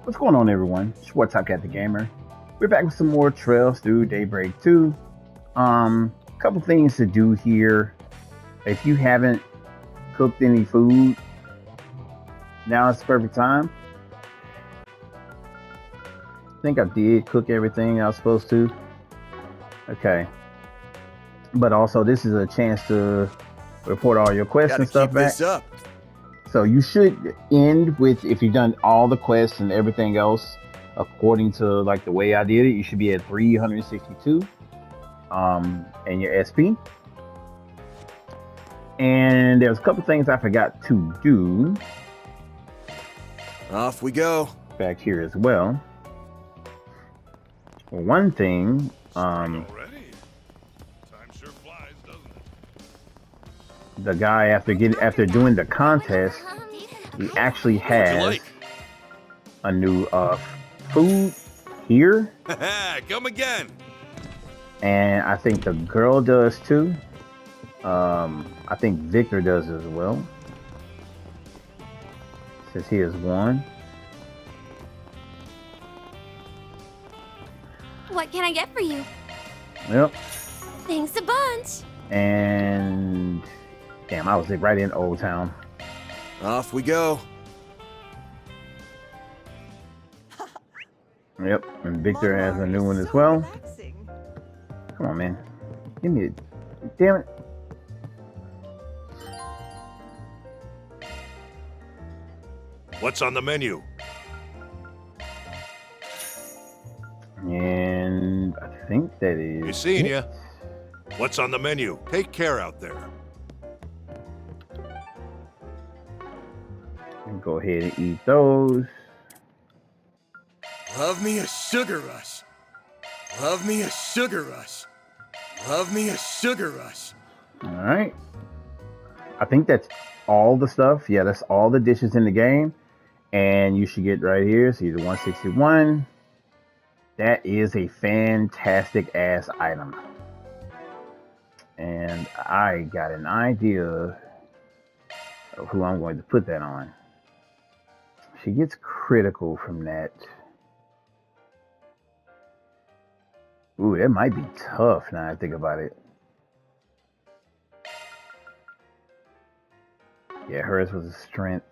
What's going on, everyone? Schwartz Cat the Gamer. We're back with some more Trails through Daybreak 2. Couple things to do here. If you haven't cooked any food, now is the perfect time. I think I did cook everything I was supposed to. Okay. But also, this is a chance to report all your quests and stuff back. So you should end with, if you've done all the quests and everything else according to like the way I did it, you should be at 362 and your SP. And there's a couple things I forgot to do. Off we go. Back here as well. One thing, Time sure flies, doesn't it? the guy after doing the contest, he actually has a new food here. Come again. And I think the girl does too. I think Victor does as well. Since he has one. What can I get for you? Yep. Thanks a bunch. And damn, I was right in Old Town. Off we go. Yep, and Victor has a new one as well. Come on, man. Give me it. Damn it. What's on the menu? And I think that is. You seeing ya? What's on the menu? Take care out there. Go ahead and eat those. Love me a sugar rush. Love me a sugar rush. Love me a sugar rush. All right. I think that's all the stuff. Yeah, that's all the dishes in the game. And you should get right here. See the 161. That is a fantastic ass item. And I got an idea of who I'm going to put that on. She gets critical from that. Ooh, that might be tough now I think about it. Yeah, hers was a strength.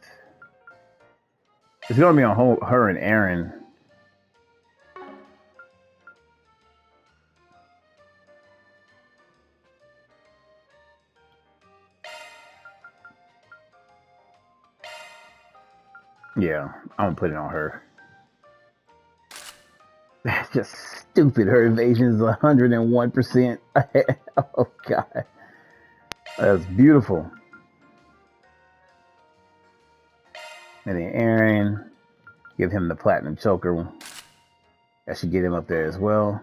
It's going to be on her and Aaron. Yeah, I'm going to put it on her. That's just stupid. Her evasion is 101%. Oh, God. That's beautiful. And then Aaron, give him the platinum choker. That should get him up there as well.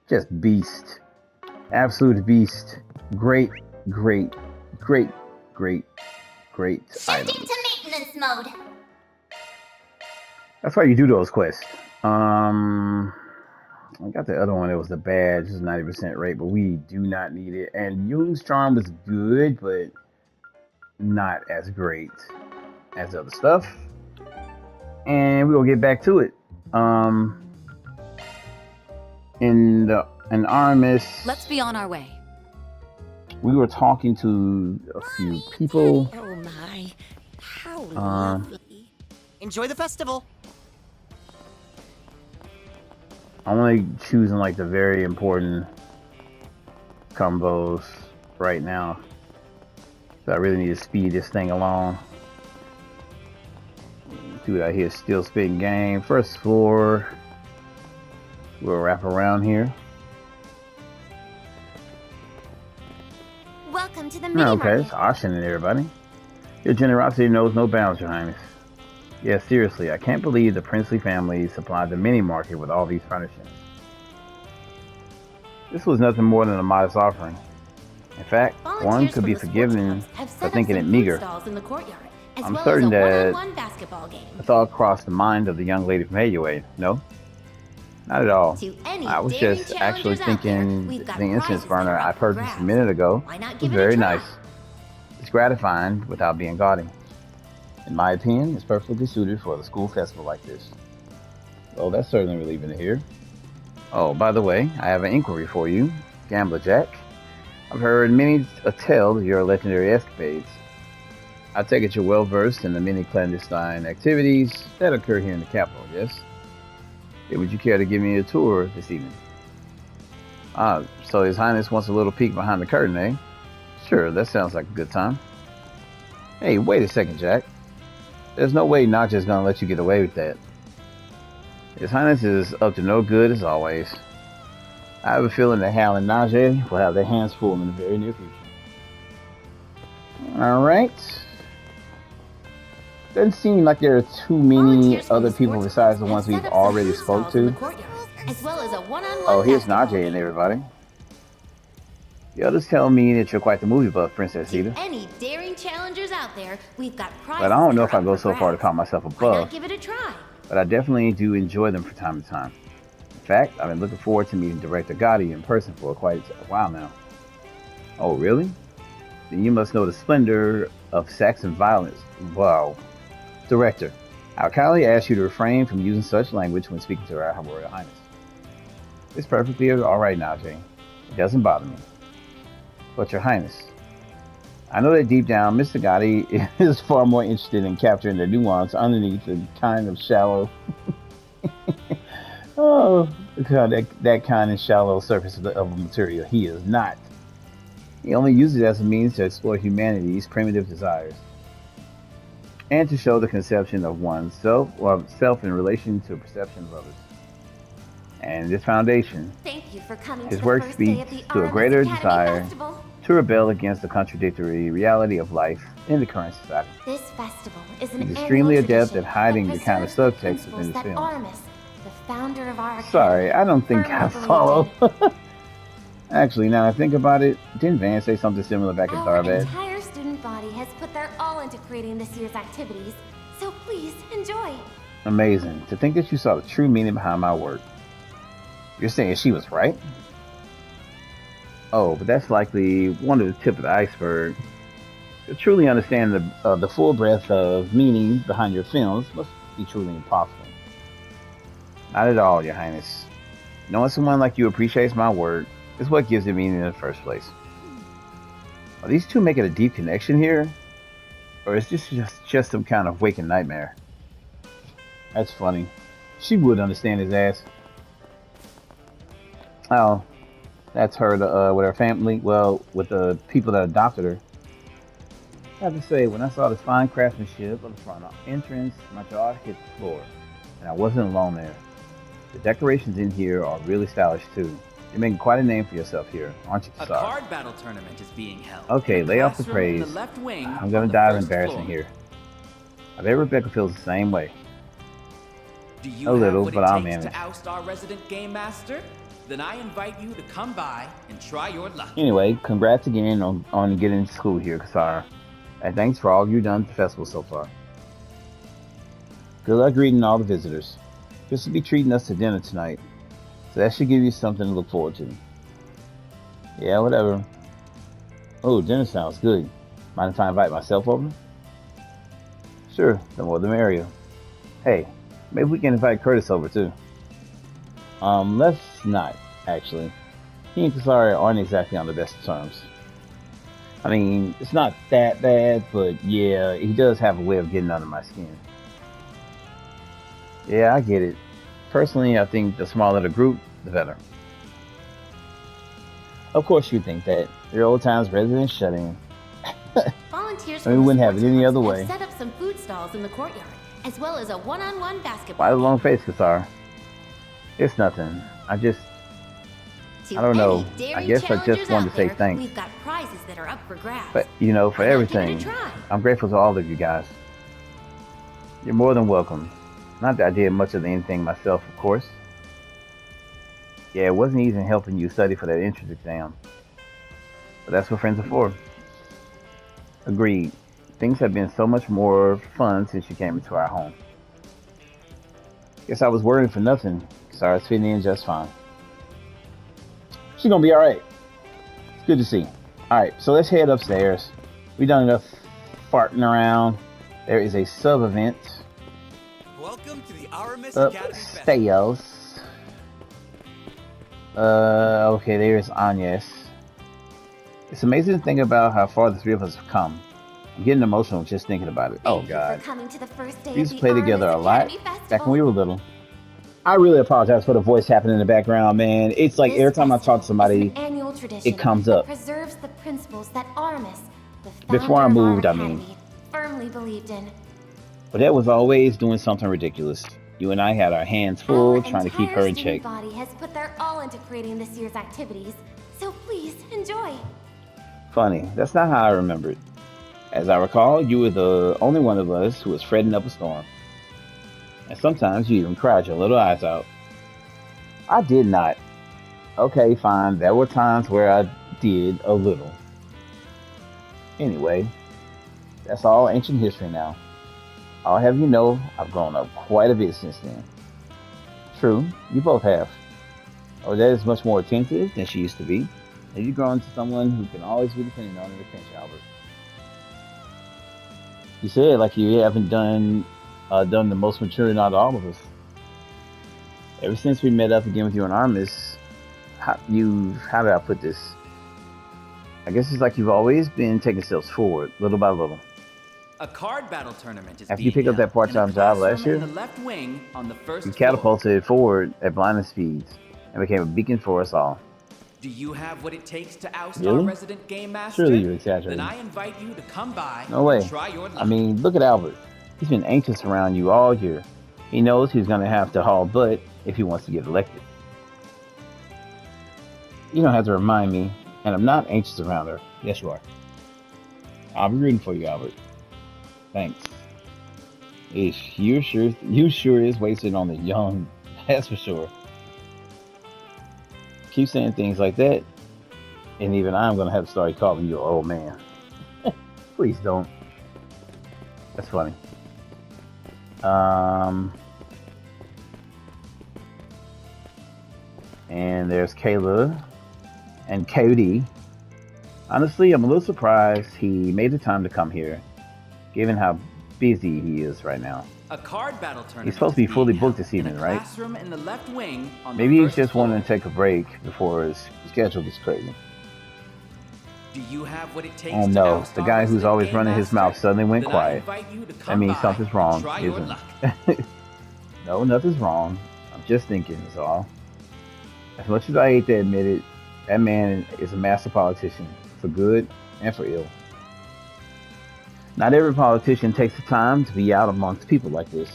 Just beast. Absolute beast. Great, great, great, great, great items. Shifting to maintenance mode. That's why you do those quests. I got the other one that was the badge, it's 90% rate, but we do not need it. And Jung's Charm was good, but not as great as other stuff. And we'll get back to it. In RMS, let's be on our way. We were talking to a few people. Oh my, how lovely. Enjoy the festival. I'm only choosing like the very important combos right now. So I really need to speed this thing along. Dude out here still spitting game. First floor. We'll wrap around here. Welcome to the mini market. Okay, it's Ashen and everybody. Your generosity knows no bounds, Your Highness. Yeah, seriously, I can't believe the princely family supplied the mini market with all these furnishings. This was nothing more than a modest offering. In fact, one could be forgiven for thinking it meager. I'm certain that it's all crossed the mind of the young lady from Hayway. No? Not at all. I was just actually thinking the incense burner I purchased a minute ago was very nice. It's gratifying without being gaudy. In my opinion, it's perfectly suited for the school festival like this. Well, that's certainly relieving to hear. Oh, by the way, I have an inquiry for you, Gambler Jack. I've heard many a tale of your legendary escapades. I take it you're well versed in the many clandestine activities that occur here in the capital, yes? Hey, would you care to give me a tour this evening? Ah, so His Highness wants a little peek behind the curtain, eh? Sure, that sounds like a good time. Hey, wait a second, Jack. There's no way Naja's gonna let you get away with that. His Highness is up to no good as always. I have a feeling that Hal and Najee will have their hands full in the very near future. Alright. Doesn't seem like there are too many other people besides the ones we've already spoke to. As well as a one-on-one. Oh, here's Najee and everybody. The others tell me that you're quite the movie buff, Princess Eda. Any daring challengers out there, we've got prizes. But I don't know if I go so far to call myself a Why not buff. give it a try? But I definitely do enjoy them from time to time. In fact, I've been looking forward to meeting Director Gotti in person for quite a while now. Oh, really? Then you must know the splendor of Saxon violence. Wow. Director, I'll kindly ask you to refrain from using such language when speaking to our Royal Highness. It's perfectly alright now, Jane. It doesn't bother me. But Your Highness, I know that deep down, Mr. Gotti is far more interested in capturing the nuance underneath the kind of shallow, that kind of shallow surface of a material. He is not. He only uses it as a means to explore humanity's primitive desires, and to show the conception of oneself or self in relation to perception of others. And this foundation, Thank you for coming his to work the first day of speaks the to a Artemis greater Academy desire Festival. to rebel against the contradictory reality of life in the current society. This festival is an He's extremely annual adept tradition at hiding that the kind of preserves subtext the within principles his that films. Artemis, the founder of our Sorry, academy, I don't think I firmly follow. believed in. Actually, now I think about it, didn't Van say something similar back at Our Darbad? entire student body has put their all into creating this year's activities, so please enjoy. Amazing. To think that you saw the true meaning behind my work. You're saying she was right? Oh, but that's likely one of the tip of the iceberg. To truly understand the full breadth of meaning behind your films must be truly impossible. Not at all, Your Highness. Knowing someone like you appreciates my work is what gives it meaning in the first place. Are these two making a deep connection here? Or is this just some kind of waking nightmare? That's funny. She would understand his ass. Oh, that's her with her family. Well, with the people that adopted her. I have to say, when I saw this fine craftsmanship of the front entrance, my jaw hit the floor. And I wasn't alone there. The decorations in here are really stylish too. You're making quite a name for yourself here, aren't you, A Kasar? card battle tournament is being held. Okay, lay off the Classroom in praise. left wing I'm on gonna the dive first embarrassing floor. here. I bet Rebecca feels the same way. Do you A little, have but what I'll it takes manage. to oust our resident game master? Then I invite you to come by and try your luck. Anyway, congrats again on getting into school here, Kasar. And thanks for all you've done at the festival so far. Good luck greeting all the visitors. Chris will be treating us to dinner tonight, so that should give you something to look forward to. Yeah, whatever. Oh, dinner sounds good. Mind if I invite myself over? Sure, the more the merrier. Hey, maybe we can invite Curtis over too. Let's not, actually. He and Kasari aren't exactly on the best of terms. I mean, it's not that bad, but yeah, he does have a way of getting under my skin. Yeah, I get it. Personally, I think the smaller the group, the better. Of course you think that. Your old times residents shut in. Volunteers We wouldn't have it any other way. set up some food stalls in the courtyard, as well as a one-on-one basketball. Why the long face, Kasar? It's nothing. I don't know. I guess I just wanted to say thanks. We've got prizes that are up for grabs. But, you know, for Why not give it a everything. try? I'm grateful to all of you guys. You're more than welcome. Not that I did much of anything myself, of course. Yeah, it wasn't easy helping you study for that entrance exam. But that's what friends are for. Agreed. Things have been so much more fun since you came into our home. Guess I was worrying for nothing. Sarah's fitting in just fine. She's gonna be alright. It's good to see. Alright, so let's head upstairs. We've done enough farting around. There is a sub-event Welcome to the Aramis Academy Festival. Stayos. Okay, there's Agnes. It's amazing to think about how far the three of us have come. I'm getting emotional just thinking about it. Oh God. We used to play together a lot back when we were little. I really apologize for the voice happening in the background, man. It's like every time I talk to somebody, it comes up. Preserves the principles that Aramis, Before I moved, I mean. Firmly believed in. But that was always doing something ridiculous. You and I had our hands full trying to keep her in check. Our body has put their all into creating this year's activities, so please enjoy. Funny, that's not how I remember it. As I recall, you were the only one of us who was fretting up a storm. And sometimes you even cried your little eyes out. I did not. Okay, fine. There were times where I did a little. Anyway, that's all ancient history now. I'll have you know, I've grown up quite a bit since then. True, you both have. Oh, that is much more attentive than she used to be. And you've grown into someone who can always be dependent on in a pinch, Albert. You said like you haven't done the most mature out of all of us. Ever since we met up again with you and Aramis, how did I put this? I guess it's like you've always been taking steps forward, little by little. A card battle tournament is after you picked up that part-time job last year, you catapulted forward at blinding speeds and became a beacon for us all. Do you have what it takes to oust really? our resident game master? Surely you're exaggerating. Then I invite you to come by no way. And try your luck. I mean, look at Albert. He's been anxious around you all year. He knows he's going to have to haul butt if he wants to get elected. You don't have to remind me, and I'm not anxious around her. Yes, you are. I'll be rooting for you, Albert. Thanks. You sure is wasted on the young, that's for sure. Keep saying things like that, and even I'm gonna have to start calling you an old man. Please don't. That's funny. And there's Kayla and Cody. Honestly, I'm a little surprised he made the time to come here, given how busy he is right now. A card battle tournament. He's supposed to be fully booked this evening, right? In the left wing on maybe the he's just wanting to take a break before his schedule gets crazy. Do you have what it takes oh no, the guy who's always running his mouth suddenly went quiet. That means something's wrong, isn't it? No, nothing's wrong. I'm just thinking, is all. As much as I hate to admit it, that man is a master politician, for good and for ill. Not every politician takes the time to be out amongst people like this.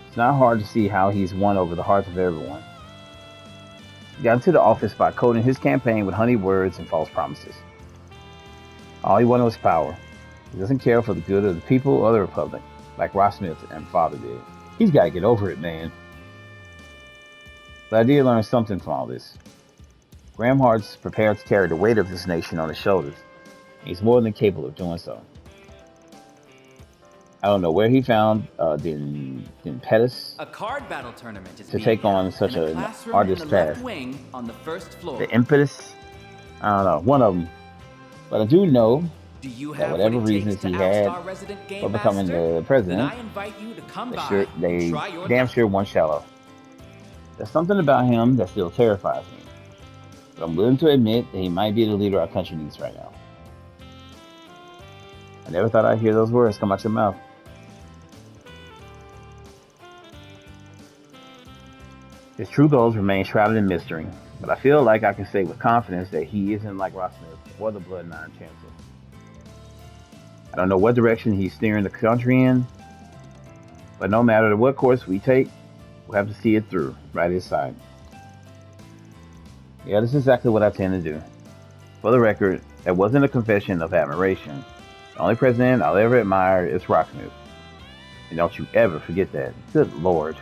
It's not hard to see how he's won over the hearts of everyone. He got into the office by coding his campaign with honeyed words and false promises. All he wanted was power. He doesn't care for the good of the people or the Republic, like Ross Smith and Father did. He's got to get over it, man. But I did learn something from all this. Graham Hart's prepared to carry the weight of this nation on his shoulders. He's more than capable of doing so. I don't know where he found the impetus a card battle tournament is to take on such an arduous task. On the first floor. The impetus? I don't know. One of them. But I do know that whatever reasons he had for becoming the president, they damn sure weren't shallow. There's something about him that still terrifies me. But I'm willing to admit that he might be the leader our country needs right now. I never thought I'd hear those words come out your mouth. His true goals remain shrouded in mystery, but I feel like I can say with confidence that he isn't like Ross Smith or the Blood 9 Chancellor. I don't know what direction he's steering the country in, but no matter what course we take, we'll have to see it through, right at his side. Yeah, this is exactly what I tend to do. For the record, that wasn't a confession of admiration. The only president I'll ever admire is Rocksmith. And don't you ever forget that. Good Lord.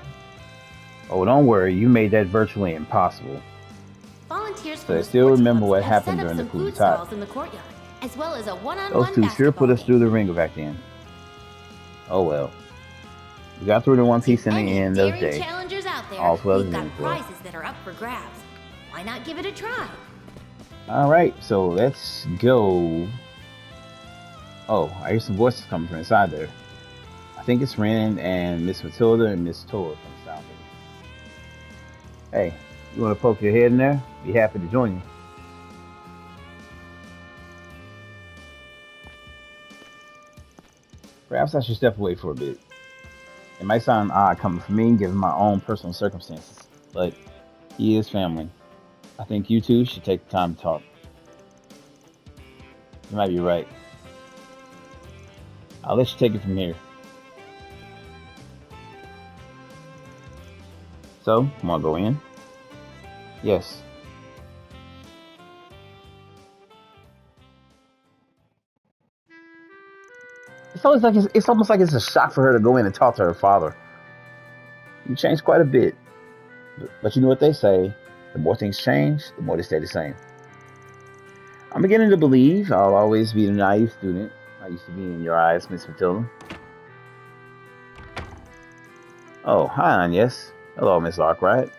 Oh, don't worry, you made that virtually impossible. Volunteers so I still remember what happened during the coup d'etat. As well as a those two sure put us through the ringer back then. Oh well. We got through the One Piece in the end of the day. All's well as ends. Prizes that are up for grabs. Why not give it a try? Alright, so let's go. Oh, I hear some voices coming from inside there. I think it's Ren and Miss Matilda and Miss Toad from the sound of it. Hey, you want to poke your head in there? Be happy to join you. Perhaps I should step away for a bit. It might sound odd coming from me, given my own personal circumstances, but he is family. I think you two should take the time to talk. You might be right. I'll let you take it from here. So, want to go in? Yes. It's almost like it's a shock for her to go in and talk to her father. You changed quite a bit, but you know what they say: the more things change, the more they stay the same. I'm beginning to believe I'll always be the naive student I used to be in your eyes, Miss Matilda. Oh, hi, yes. Hello, Miss Arkwright.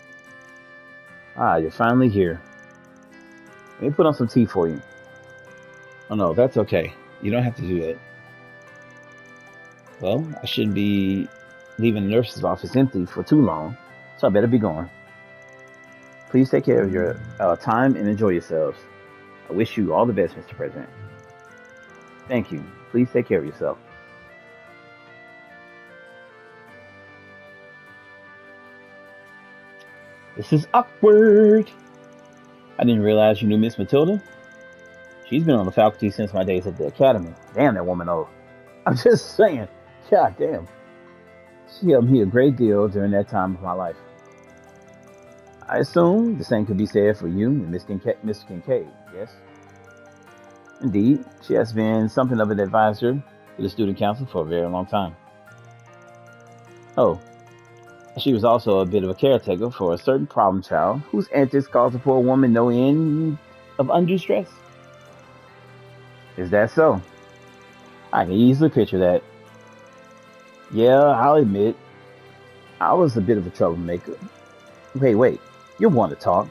Ah, you're finally here. Let me put on some tea for you. Oh no, that's okay. You don't have to do that. Well, I shouldn't be leaving the nurse's office empty for too long, so I better be going. Please take care of your time and enjoy yourselves. I wish you all the best, Mr. President. Thank you. Please take care of yourself. This is awkward. I didn't realize you knew Miss Matilda. She's been on the faculty since my days at the academy. Damn, that woman old. I'm just saying. God damn. She helped me a great deal during that time of my life. I assume the same could be said for you and Miss Kincaid, yes? Indeed, she has been something of an advisor to the student council for a very long time. Oh, she was also a bit of a caretaker for a certain problem child whose antics caused a poor woman no end of undue stress. Is that so? I can easily picture that. Yeah, I'll admit, I was a bit of a troublemaker. Wait, you want to talk.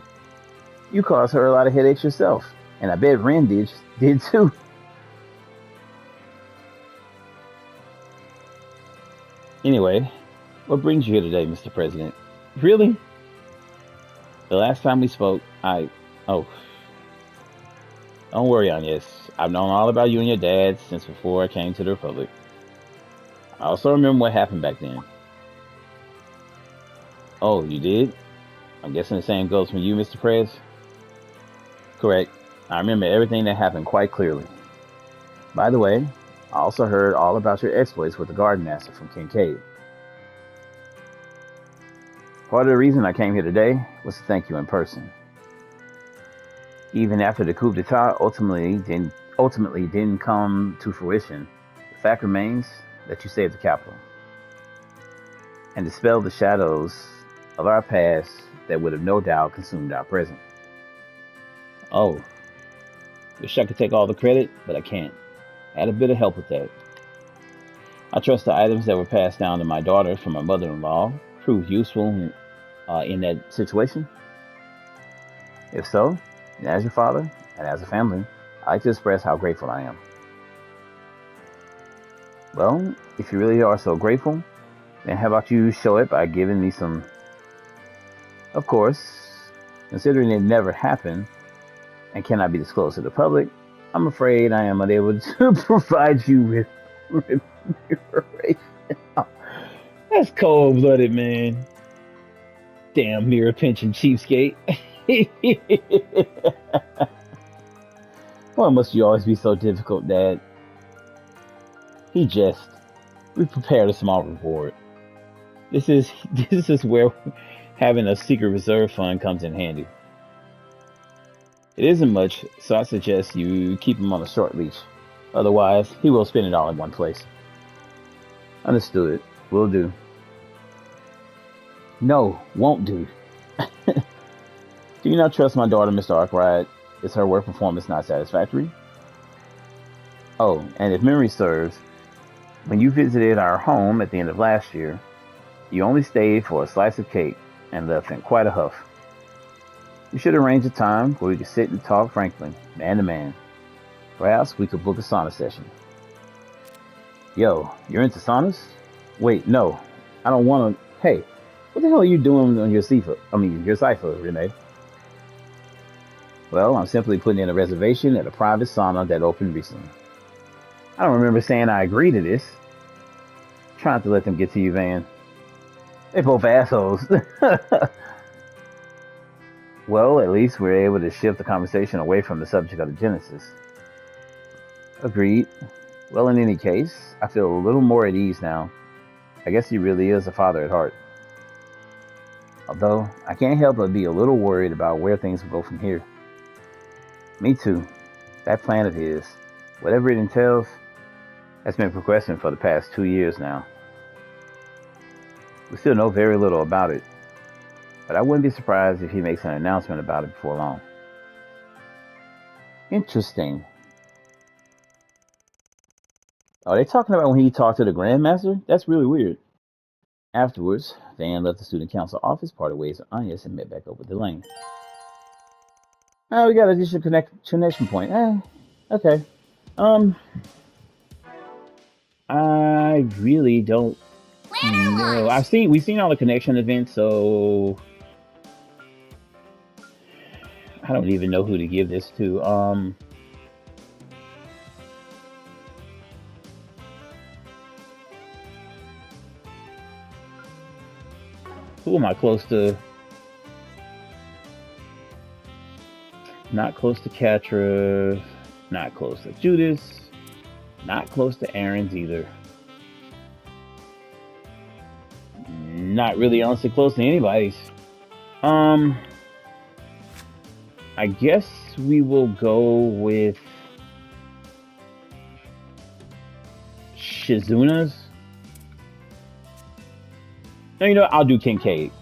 You caused her a lot of headaches yourself, and I bet Ren did too. Anyway, what brings you here today, Mr. President? Really? The last time we spoke, Oh, don't worry, Agnes. I've known all about you and your dad since before I came to the Republic. I also remember what happened back then. Oh, you did? I'm guessing the same goes for you, Mr. Prez? Correct. I remember everything that happened quite clearly. By the way, I also heard all about your exploits with the Garden Master from Kincaid. Part of the reason I came here today was to thank you in person. Even after the coup d'etat ultimately didn't come to fruition, the fact remains that you saved the capital and dispelled the shadows of our past that would have no doubt consumed our present. Oh, wish I could take all the credit, but I can't. I had a bit of help with that. I trust the items that were passed down to my daughter from my mother-in-law proved useful in that situation. If so, as your father and as a family, I'd like to express how grateful I am. Well, if you really are so grateful, then how about you show it by giving me some... Of course, considering it never happened and cannot be disclosed to the public, I'm afraid I am unable to provide you with remuneration. That's cold-blooded, man. Damn mirror pinching cheapskate. Why must you always be so difficult, Dad? We prepared a small reward. This is where having a secret reserve fund comes in handy. It isn't much, so I suggest you keep him on a short leash. Otherwise, he will spend it all in one place. Understood. Will do. No, won't do. Do you not trust my daughter, Mr. Arkwright? Is her work performance not satisfactory? Oh, and if memory serves, when you visited our home at the end of last year, you only stayed for a slice of cake and left in quite a huff. We should arrange a time where we could sit and talk frankly, man to man. Perhaps we could book a sauna session. Yo, you're into saunas? Wait, no. I don't want to. Hey, what the hell are you doing on your cipher? Your cipher, Renee. Well, I'm simply putting in a reservation at a private sauna that opened recently. I don't remember saying I agree to this. Trying to let them get to you, Van. They both assholes. Well, at least we're able to shift the conversation away from the subject of the Genesis. Agreed. Well, in any case, I feel a little more at ease now. I guess he really is a father at heart. Although, I can't help but be a little worried about where things will go from here. Me too. That plan of his, whatever it entails, has been progressing for the past 2 years now. We still know very little about it, but I wouldn't be surprised if he makes an announcement about it before long. Interesting. Are they talking about when he talked to the Grandmaster? That's really weird. Afterwards, Van left the student council office, parted ways with Agnes, and met back up with Elaine. Oh, we got a additional connection point. Okay. I really don't know. We've seen all the connection events, so I don't even know who to give this to. Who am I close to? Not close to Catra, not close to Judas, not close to Aaron's either. Not really honestly close to anybody's. I guess we will go with Shizuna's. No, you know, I'll do Kincaid.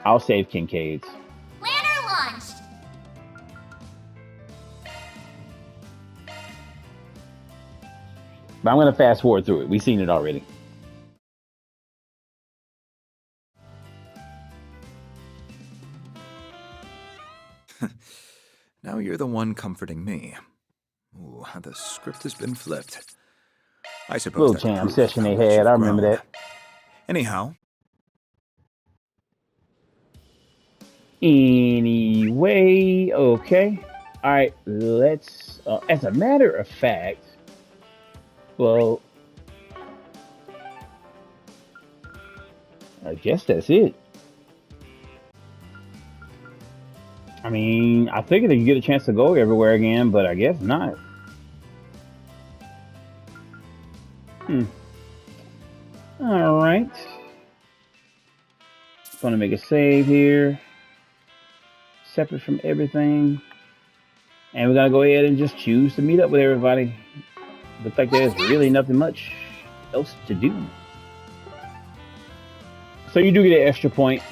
I'll save Kincaid's. Planner launched! But I'm going to fast forward through it. We've seen it already. Now you're the one comforting me. Ooh, the script has been flipped. I suppose little jam session they had. I remember that. Anyhow. Anyway, okay. All right, let's. As a matter of fact, well, I guess that's it. I mean, I figured you get a chance to go everywhere again, but I guess not. All right. Gonna make a save here. Separate from everything. And we're gonna go ahead and just choose to meet up with everybody. Looks like there's really nothing much else to do. So you do get an extra point.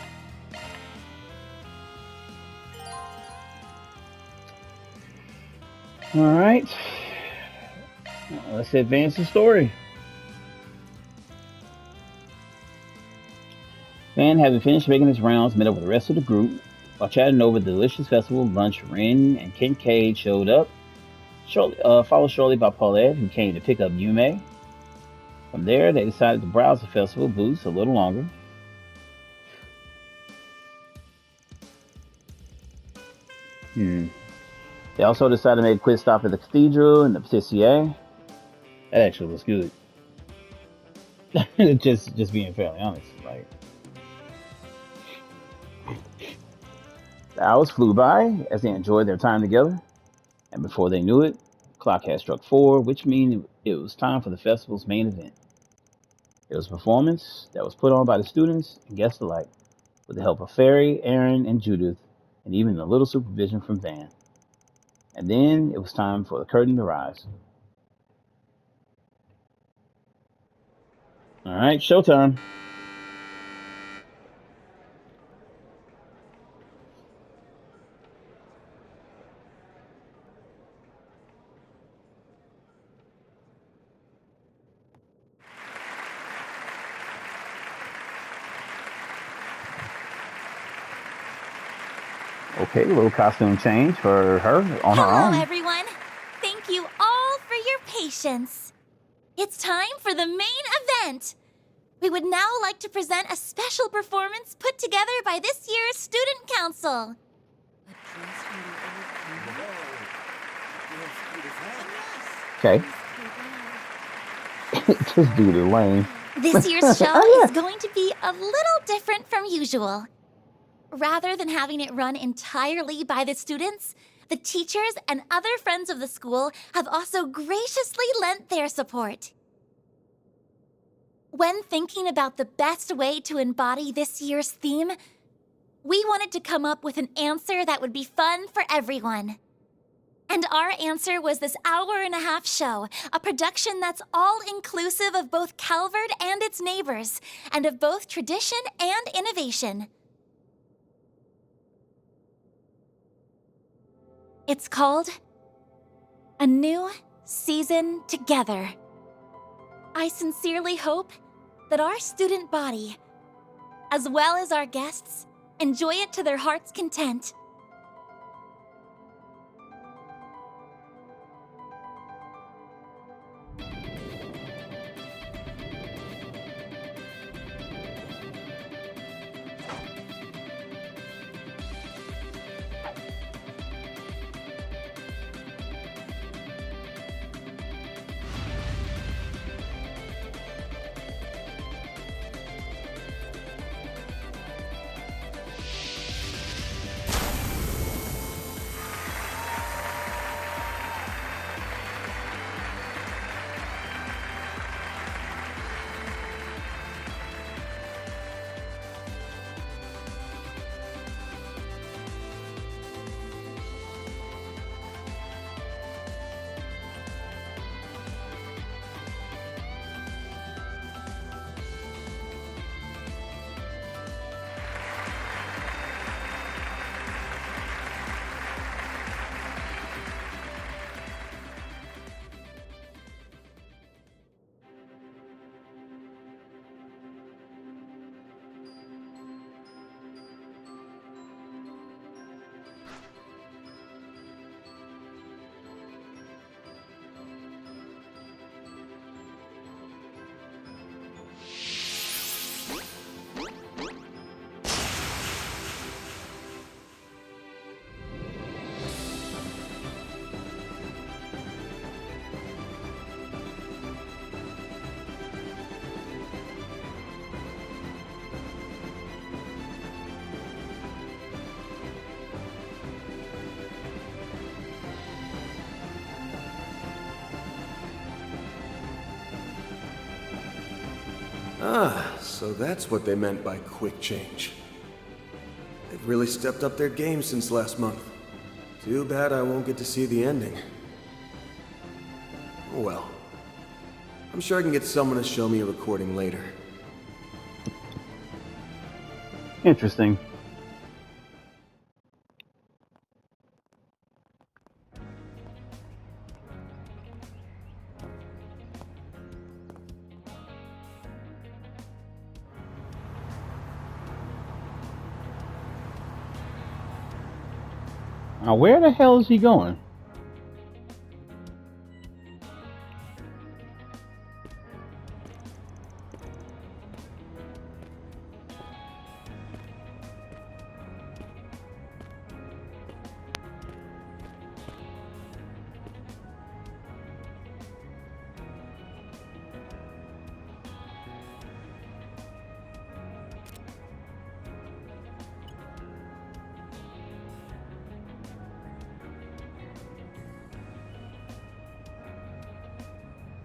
All right. Let's advance the story. Van, having finished making his rounds, met up with the rest of the group. While chatting over the delicious festival lunch, Ren and Kincaid showed up, followed shortly by Paulette, who came to pick up Yume. From there, they decided to browse the festival booths a little longer. They also decided to make a quick stop at the cathedral and the Patissier. That actually looks good. just being fairly honest, like. The hours flew by as they enjoyed their time together, and before they knew it, the clock had struck 4, which means it was time for the festival's main event. It was a performance that was put on by the students and guests alike, with the help of Fairy, Aaron, and Judith, and even a little supervision from Van. And then it was time for the curtain to rise. All right, showtime. Okay, a little costume change for her on her own. Hello, everyone. Thank you all for your patience. It's time for the main event. We would now like to present a special performance put together by this year's Student Council. Okay. This dude is lame. This year's show is going to be a little different from usual. Rather than having it run entirely by the students, the teachers and other friends of the school have also graciously lent their support. When thinking about the best way to embody this year's theme, we wanted to come up with an answer that would be fun for everyone. And our answer was this hour-and-a-half show, a production that's all-inclusive of both Calvert and its neighbors, and of both tradition and innovation. It's called A New Season Together. I sincerely hope that our student body, as well as our guests, enjoy it to their heart's content. Ah, so that's what they meant by quick change. They've really stepped up their game since last month. Too bad I won't get to see the ending. Oh well. I'm sure I can get someone to show me a recording later. Interesting. Now, where the hell is he going?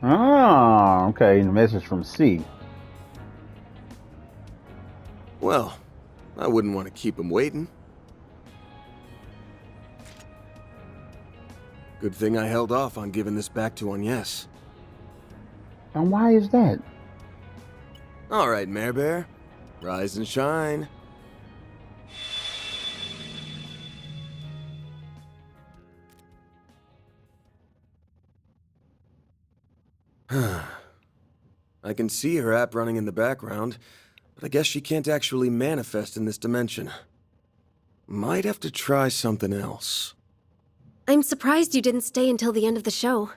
Ah, okay, the message from C. Well, I wouldn't want to keep him waiting. Good thing I held off on giving this back to Agnes. And why is that? All right, Mare Bear. Rise and shine. I can see her app running in the background, but I guess she can't actually manifest in this dimension. Might have to try something else. I'm surprised you didn't stay until the end of the show.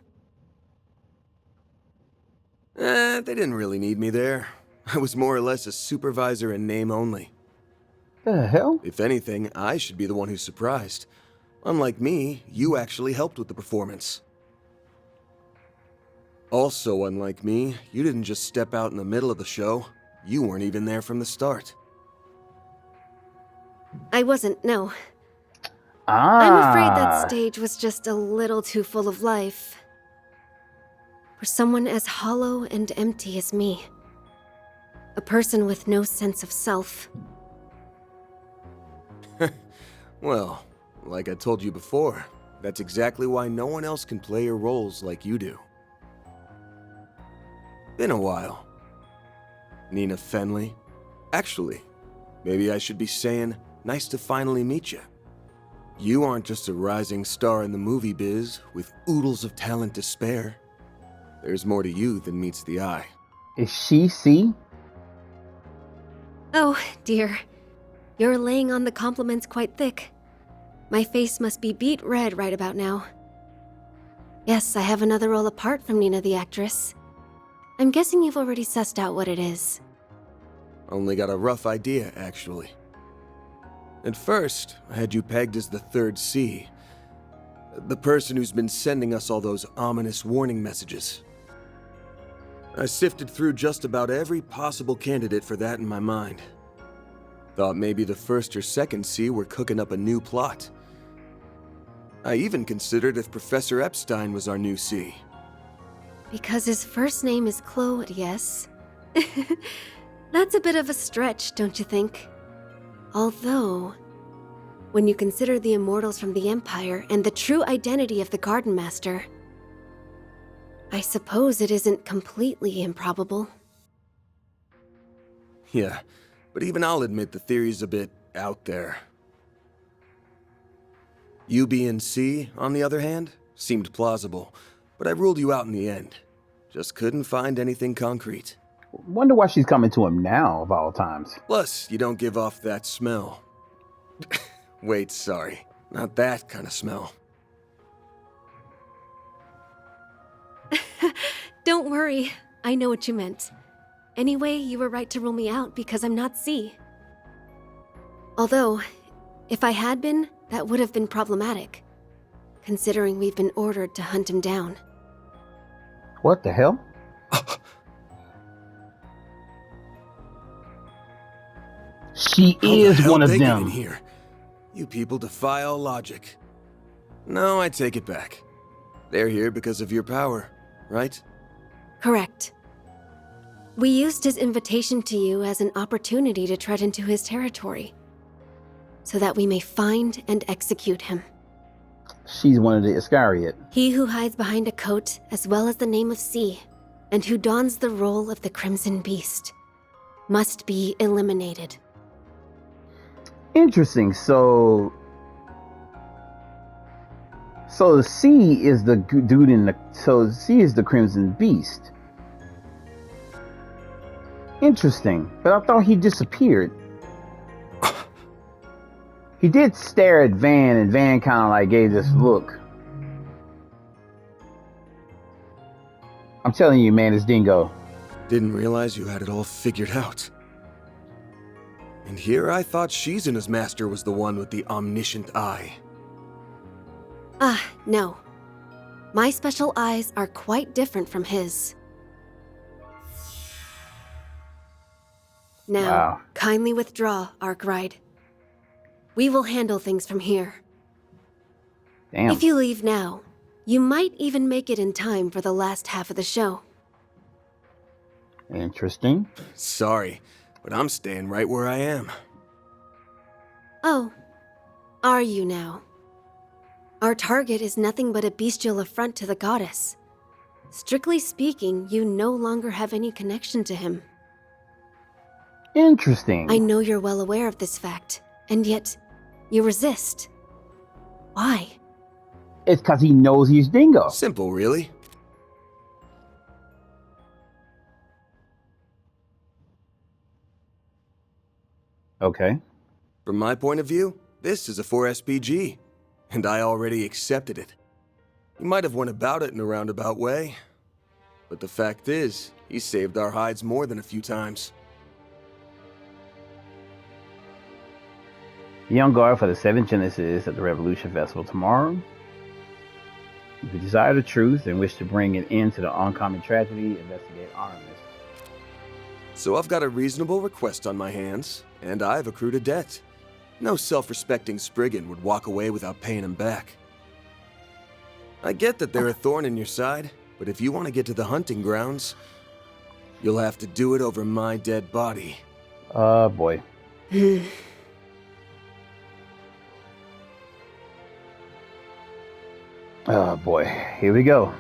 They didn't really need me there. I was more or less a supervisor in name only. The hell? If anything, I should be the one who's surprised. Unlike me, you actually helped with the performance. Also, unlike me, you didn't just step out in the middle of the show. You weren't even there from the start. I wasn't, no. Ah. I'm afraid that stage was just a little too full of life. For someone as hollow and empty as me. A person with no sense of self. Well, like I told you before, that's exactly why no one else can play your roles like you do. Been a while. Nina Fenley. Actually, maybe I should be saying, nice to finally meet you. You aren't just a rising star in the movie biz with oodles of talent to spare. There's more to you than meets the eye. Is she C? Oh, dear. You're laying on the compliments quite thick. My face must be beet red right about now. Yes, I have another role apart from Nina the actress. I'm guessing you've already sussed out what it is. Only got a rough idea, actually. At first, I had you pegged as the third C. The person who's been sending us all those ominous warning messages. I sifted through just about every possible candidate for that in my mind. Thought maybe the first or second C were cooking up a new plot. I even considered if Professor Epstein was our new C. Because his first name is Claude, yes? That's a bit of a stretch, don't you think? Although, when you consider the immortals from the Empire and the true identity of the Garden Master, I suppose it isn't completely improbable. Yeah, but even I'll admit the theory's a bit out there. You being C, on the other hand, seemed plausible, but I ruled you out in the end. Just couldn't find anything concrete. Wonder why she's coming to him now, of all times. Plus, you don't give off that smell. Wait, sorry. Not that kind of smell. Don't worry, I know what you meant. Anyway, you were right to rule me out because I'm not C. Although, if I had been, that would have been problematic, considering we've been ordered to hunt him down. What the hell? She is one of them. In here? You people defy all logic. No, I take it back. They're here because of your power, right? Correct. We used his invitation to you as an opportunity to tread into his territory, so that we may find and execute him. She's one of the Iscariot. He who hides behind a coat as well as the name of C, and who dons the role of the Crimson Beast, must be eliminated. Interesting. So C is the dude in the. So C is the Crimson Beast. Interesting, but I thought he disappeared. He did stare at Van, and Van kind of like gave this look. I'm telling you, man, it's Dingo. Didn't realize you had it all figured out. And here I thought Shizuna's master was the one with the omniscient eye. No. My special eyes are quite different from his. Now, Wow. Kindly withdraw, Arkwright. We will handle things from here. Damn. If you leave now, you might even make it in time for the last half of the show. Interesting. Sorry, but I'm staying right where I am. Oh, are you now? Our target is nothing but a bestial affront to the goddess. Strictly speaking, you no longer have any connection to him. Interesting. I know you're well aware of this fact, and yet you resist. Why? It's because he knows he's Dingo. Simple, really. Okay. From my point of view, this is a 4SPG, and I already accepted it. He might have went about it in a roundabout way, but the fact is, he saved our hides more than a few times. Be on guard for the 7th Genesis at the Revolution Festival tomorrow. If you desire the truth and wish to bring an end to the oncoming tragedy, investigate Artemis. So I've got a reasonable request on my hands, and I've accrued a debt. No self-respecting Spriggan would walk away without paying him back. I get that they're a thorn in your side, but if you want to get to the hunting grounds, you'll have to do it over my dead body. Boy. Oh boy, here we go.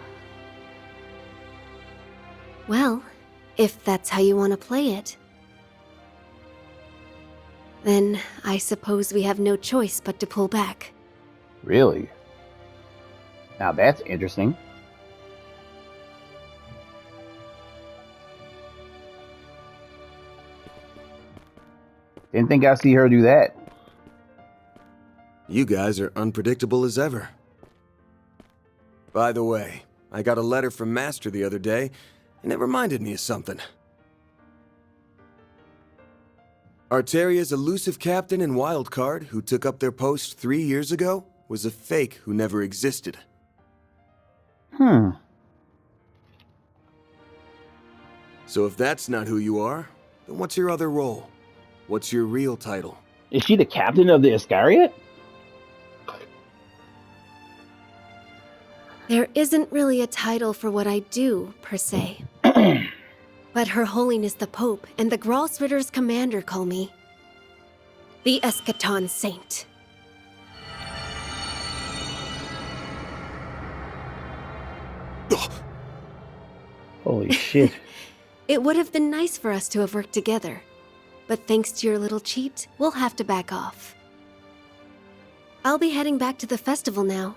Well, if that's how you want to play it, then I suppose we have no choice but to pull back. Really? Now that's interesting. Didn't think I'd see her do that. You guys are unpredictable as ever. By the way, I got a letter from Master the other day, and it reminded me of something. Arteria's elusive captain and wildcard, who took up their post 3 years ago, was a fake who never existed. So if that's not who you are, then what's your other role? What's your real title? Is she the captain of the Iscariot? There isn't really a title for what I do, per se. But Her Holiness the Pope and the Gralsritter's commander call me the Eschaton Saint. Holy shit. It would have been nice for us to have worked together, but thanks to your little cheat, we'll have to back off. I'll be heading back to the festival now.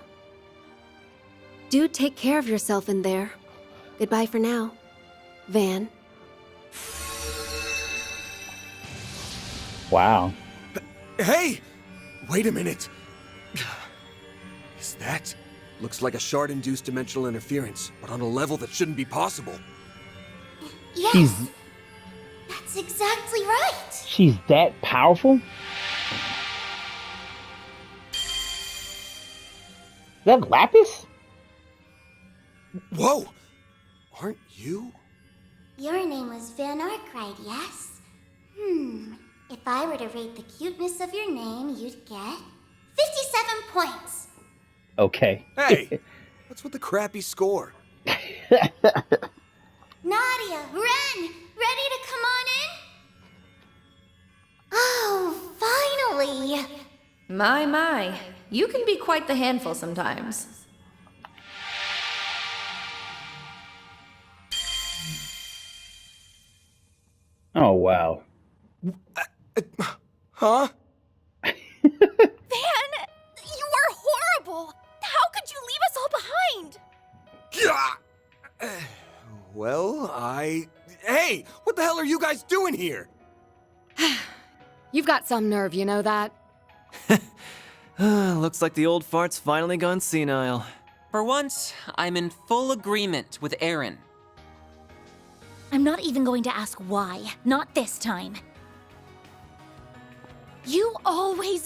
Do take care of yourself in there. Goodbye for now, Van. Wow. Hey! Wait a minute. Is that? Looks like a shard-induced dimensional interference, but on a level that shouldn't be possible. Yes! That's exactly right! She's that powerful? Is that Lapis? Whoa! Aren't you? Your name was Van Arkwright, yes? If I were to rate the cuteness of your name, you'd get 57 points. Okay. Hey! What's with the crappy score? Nadia, Ren, ready to come on in? Oh, finally! My. You can be quite the handful sometimes. Oh, wow. Huh? Van! You are horrible! How could you leave us all behind? Well, Hey! What the hell are you guys doing here? You've got some nerve, you know that? Looks like the old fart's finally gone senile. For once, I'm in full agreement with Aaron. I'm not even going to ask why. Not this time. You always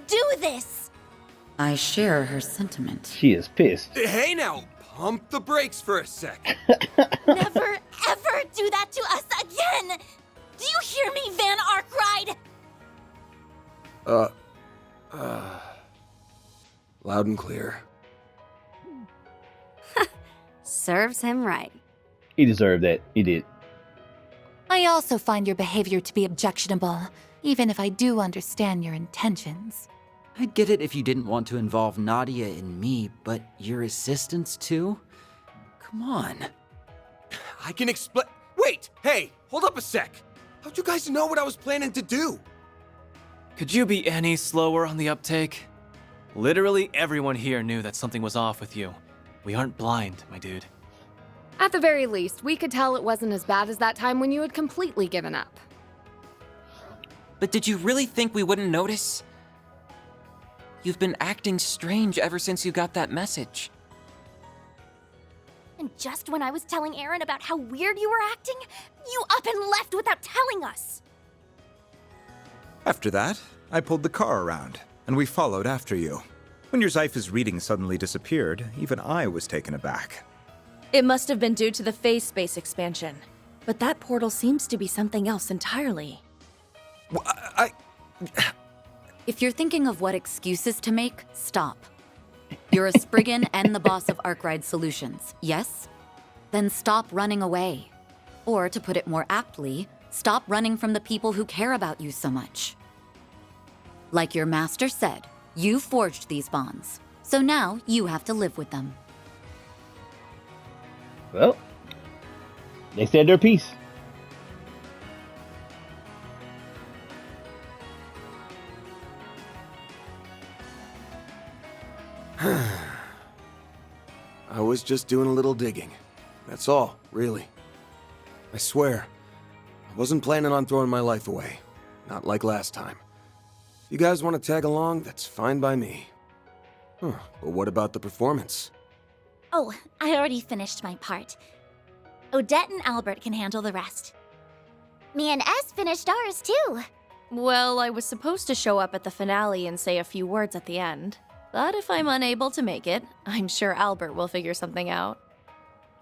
do this! I share her sentiment. She is pissed. Hey now, pump the brakes for a sec. Never, ever do that to us again! Do you hear me, Van Arkwright? Loud and clear. Serves him right. He deserved that. He did. I also find your behavior to be objectionable, even if I do understand your intentions. I'd get it if you didn't want to involve Nadia and me, but your assistants too? Come on. I can explain. Wait! Hey! Hold up a sec! How'd you guys know what I was planning to do? Could you be any slower on the uptake? Literally everyone here knew that something was off with you. We aren't blind, my dude. At the very least, we could tell it wasn't as bad as that time when you had completely given up. But did you really think we wouldn't notice? You've been acting strange ever since you got that message. And just when I was telling Aaron about how weird you were acting, you up and left without telling us. After that, I pulled the car around, and we followed after you. When your Zyphus reading suddenly disappeared, even I was taken aback. It must have been due to the phase space expansion. But that portal seems to be something else entirely. If you're thinking of what excuses to make, stop. You're a Spriggan and the boss of Arkwright Solutions, yes? Then stop running away. Or, to put it more aptly, stop running from the people who care about you so much. Like your master said, you forged these bonds, so now you have to live with them. Well, they said their piece. I was just doing a little digging. That's all, really. I swear, I wasn't planning on throwing my life away. Not like last time. If you guys want to tag along, that's fine by me. But what about the performance? Oh, I already finished my part. Odette and Albert can handle the rest. Me and S finished ours, too. Well, I was supposed to show up at the finale and say a few words at the end. But if I'm unable to make it, I'm sure Albert will figure something out.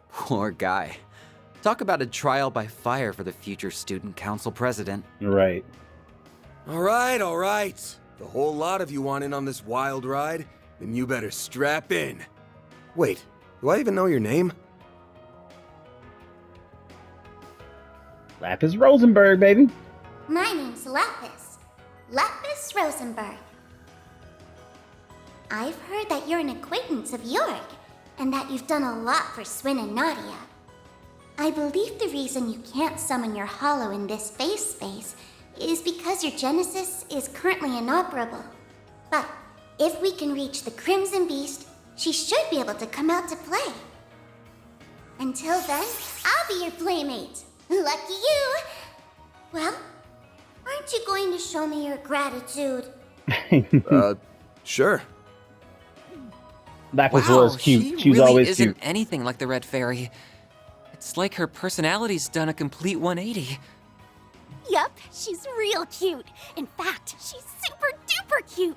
Poor guy. Talk about a trial by fire for the future student council president. Right. All right. The whole lot of you want in on this wild ride, then you better strap in. Wait, do I even know your name? Lapis Rosenberg, baby. My name's Lapis. Lapis Rosenberg. I've heard that you're an acquaintance of Jorg, and that you've done a lot for Swin and Nadia. I believe the reason you can't summon your hollow in this phase space is because your Genesis is currently inoperable. But if we can reach the Crimson Beast, she should be able to come out to play. Until then, I'll be your playmate. Lucky you! Well, aren't you going to show me your gratitude? Sure. Lapis was cute. She was really always isn't cute. anything like the Red Fairy. It's like her personality's done a complete 180. Yup, she's real cute. In fact, she's super duper cute.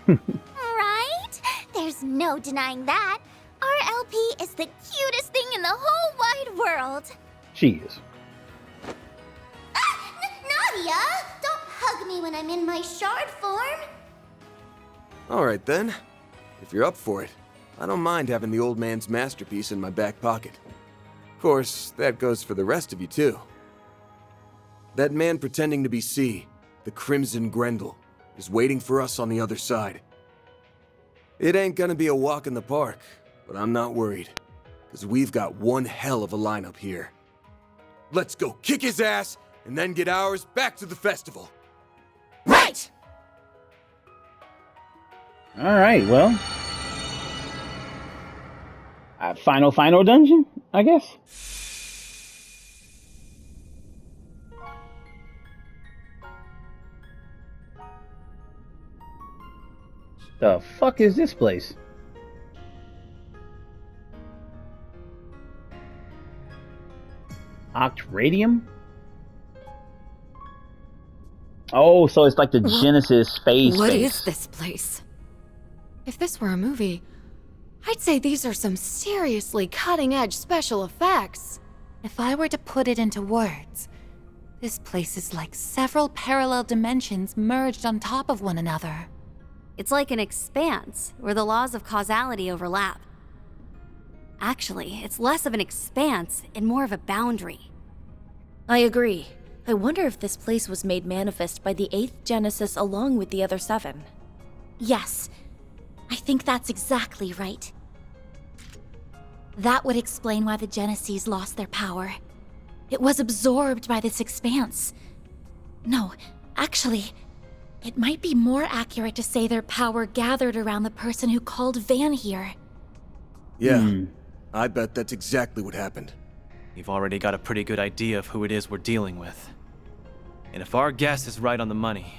Right? There's no denying that. Our LP is the cutest thing in the whole wide world. She is. Nadia! Don't hug me when I'm in my shard form. All right then. If you're up for it, I don't mind having the old man's masterpiece in my back pocket. Of course, that goes for the rest of you too. That man pretending to be C, the Crimson Grendel, is waiting for us on the other side. It ain't gonna be a walk in the park, but I'm not worried, because we've got one hell of a lineup here. Let's go kick his ass, and then get ours back to the festival. Right! All right, well. Final dungeon, I guess. The fuck is this place? Octradium? Oh, so it's like the Genesis space. What is this place? If this were a movie, I'd say these are some seriously cutting-edge special effects. If I were to put it into words, this place is like several parallel dimensions merged on top of one another. It's like an expanse, where the laws of causality overlap. Actually, it's less of an expanse and more of a boundary. I agree. I wonder if this place was made manifest by the 8th Genesis along with the other 7. Yes, I think that's exactly right. That would explain why the Genesis lost their power. It was absorbed by this expanse. No, actually, it might be more accurate to say their power gathered around the person who called Van here. Yeah, I bet that's exactly what happened. We've already got a pretty good idea of who it is we're dealing with. And if our guess is right on the money,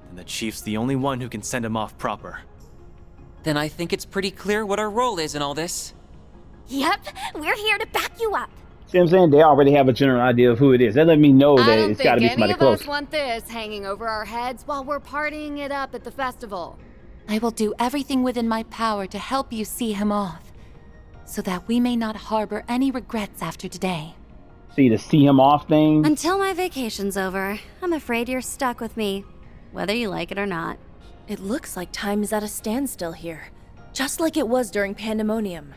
then the Chief's the only one who can send him off proper. Then I think it's pretty clear what our role is in all this. Yep, we're here to back you up. See what I'm saying? They already have a general idea of who it is. That let me know that it's got to be somebody close. I don't think any of us want this hanging over our heads while we're partying it up at the festival. I will do everything within my power to help you see him off, so that we may not harbor any regrets after today. See, the see him off thing? Until my vacation's over, I'm afraid you're stuck with me, whether you like it or not. It looks like time is at a standstill here, just like it was during Pandemonium.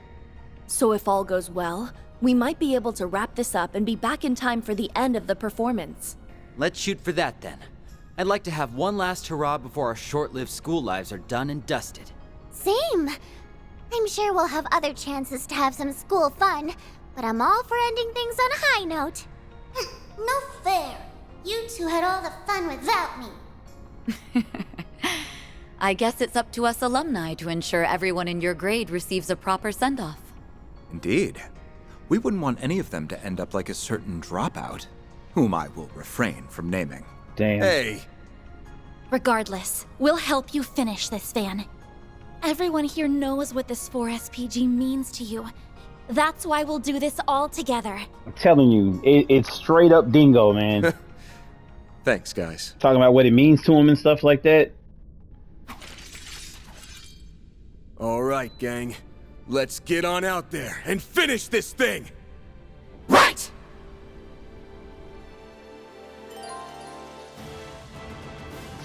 So if all goes well, we might be able to wrap this up and be back in time for the end of the performance. Let's shoot for that then. I'd like to have one last hurrah before our short-lived school lives are done and dusted. Same. I'm sure we'll have other chances to have some school fun, but I'm all for ending things on a high note. No fair. You two had all the fun without me. I guess it's up to us alumni to ensure everyone in your grade receives a proper send-off. Indeed. We wouldn't want any of them to end up like a certain dropout, whom I will refrain from naming. Damn. Hey. Regardless, we'll help you finish this, Van. Everyone here knows what this 4SPG means to you. That's why we'll do this all together. I'm telling you, it's straight up dingo, man. Thanks, guys. Talking about what it means to him and stuff like that. All right, gang. Let's get on out there and finish this thing! Right!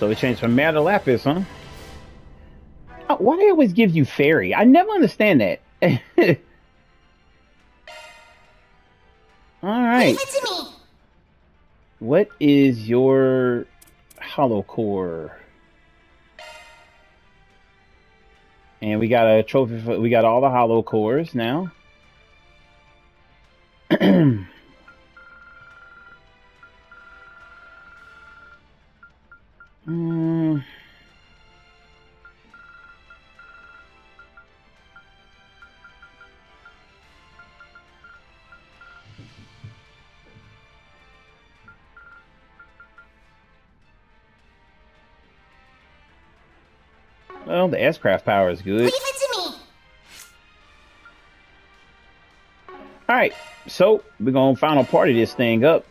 So it changed from Mare to Lapis, huh? Oh, why do they always give you fairy? I never understand that. Alright. Leave it to me! What is your hollow core? And we got a trophy for, we got all the hollow cores now. Well, the S-Craft power is good. Leave it to me! Alright, so we're gonna final party this thing up.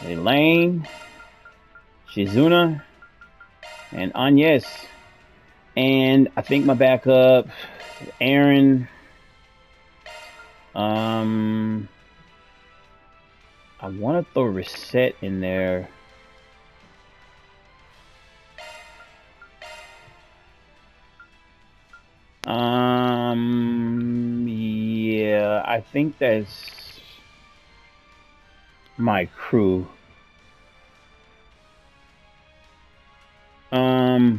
Elaine, Shizuna, and Agnes. And I think my backup, Aaron. I want to throw Reset in there. Yeah, I think that's my crew. I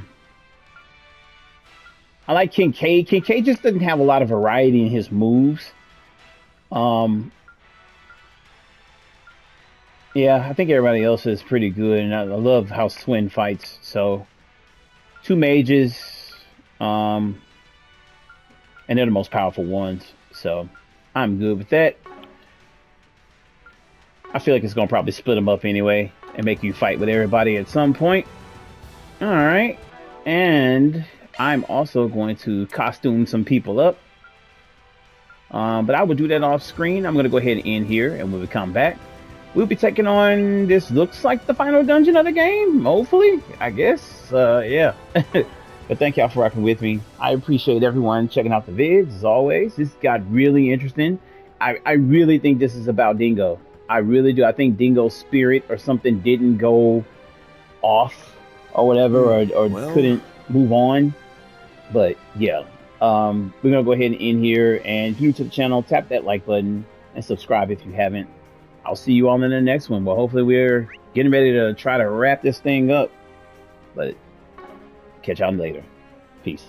like Kincaid. Kincaid just doesn't have a lot of variety in his moves. Yeah, I think everybody else is pretty good, and I love how Swin fights. So, 2 mages, and they're the most powerful ones. So, I'm good with that. I feel like it's gonna probably split them up anyway and make you fight with everybody at some point. All right, and I'm also going to costume some people up. But I will do that off screen. I'm gonna go ahead and end here, and when we come back, we'll be taking on, this looks like the final dungeon of the game, hopefully, I guess. Yeah. But thank y'all for rocking with me. I appreciate everyone checking out the vids, as always. This got really interesting. I really think this is about Dingo. I really do. I think Dingo's spirit or something didn't go off or whatever, or couldn't move on. But yeah, we're gonna go ahead and end here. And if you're new to the channel, tap that like button and subscribe if you haven't. I'll see you all in the next one. Well, hopefully we're getting ready to try to wrap this thing up. But catch y'all later. Peace.